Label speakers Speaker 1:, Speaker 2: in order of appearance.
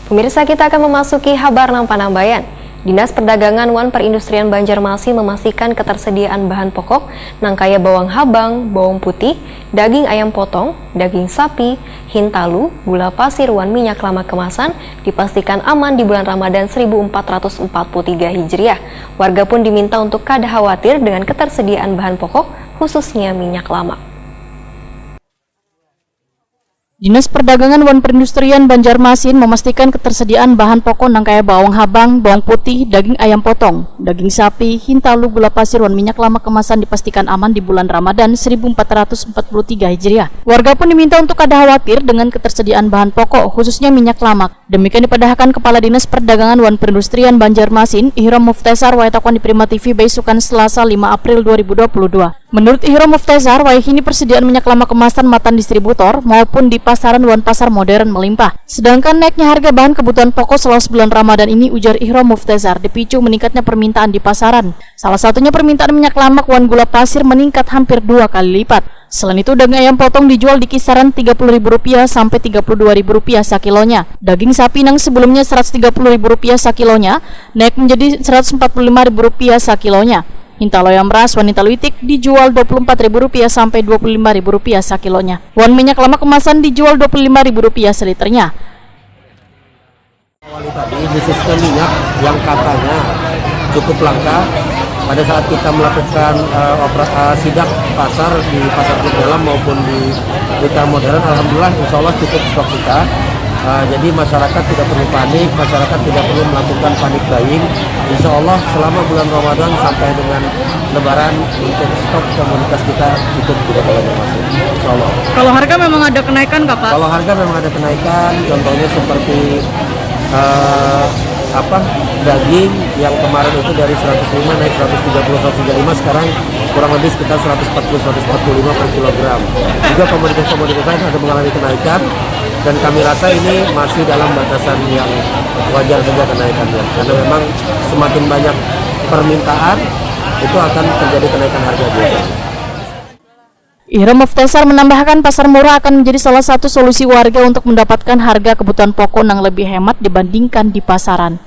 Speaker 1: Pemirsa, kita akan memasuki kabar Nampanambayan. Dinas Perdagangan Wan Perindustrian Banjarmasin memastikan ketersediaan bahan pokok nangkaya bawang habang, bawang putih, daging ayam potong, daging sapi, hintalu, gula pasir, wan minyak lama kemasan dipastikan aman di bulan Ramadan 1443 Hijriah. Warga pun diminta untuk kada khawatir dengan ketersediaan bahan pokok, khususnya minyak lama.
Speaker 2: Dinas Perdagangan Wan Perindustrian Banjarmasin memastikan ketersediaan bahan pokok nangkaya bawang habang, bawang putih, daging ayam potong, daging sapi, hintalu, gula pasir, wan minyak lama kemasan dipastikan aman di bulan Ramadan 1443 Hijriah. Warga pun diminta untuk kada khawatir dengan ketersediaan bahan pokok, khususnya minyak lama. Demikian dipadahkan Kepala Dinas Perdagangan Wan Perindustrian Banjarmasin, Ihram Muftesar, waitakuan di Prima TV Besukan Selasa 5 April 2022. Menurut Ihram Muftesar, kini persediaan minyak lama kemasan matan distributor maupun di pasaran wan pasar modern melimpah. Sedangkan naiknya harga bahan kebutuhan pokok selama bulan Ramadan ini, ujar Ihram Muftesar, dipicu meningkatnya permintaan di pasaran. Salah satunya permintaan minyak lama wan gula pasir meningkat hampir 2 kali lipat. Selain itu, daging ayam potong dijual di kisaran Rp30.000 sampai Rp32.000 sakilonya. Daging sapi yang sebelumnya Rp130.000 sakilonya naik menjadi Rp145.000 sakilonya. Hintalu ayam ras, wan hintalu itik dijual Rp24.000 sampai Rp25.000 sakilonya. Wan minyak lama kemasan dijual Rp25.000 seliternya.
Speaker 3: Awali tadi khususnya minyak yang katanya cukup langka pada saat kita melakukan sidak pasar di pasar dalam maupun di retail modern. Alhamdulillah, insya Allah cukup stok kita. Jadi masyarakat tidak perlu panik, masyarakat tidak perlu melakukan panik buying. Insya Allah selama bulan Ramadan sampai dengan Lebaran untuk stok komoditas kita cukup tidak banyak masuk. Insya Allah.
Speaker 2: Kalau harga memang ada kenaikan nggak, Pak?
Speaker 3: Kalau harga memang ada kenaikan, contohnya seperti daging yang kemarin itu dari 105 naik 130, 135, sekarang kurang lebih sekitar 140-145 per kilogram. Juga komoditas-komoditas lain ada mengalami kenaikan, dan kami rasa ini masih dalam batasan yang wajar saja kenaikannya, karena memang semakin banyak permintaan itu akan terjadi kenaikan harga biasanya.
Speaker 2: Ihram Muftesar menambahkan pasar murah akan menjadi salah satu solusi warga untuk mendapatkan harga kebutuhan pokok yang lebih hemat dibandingkan di pasaran.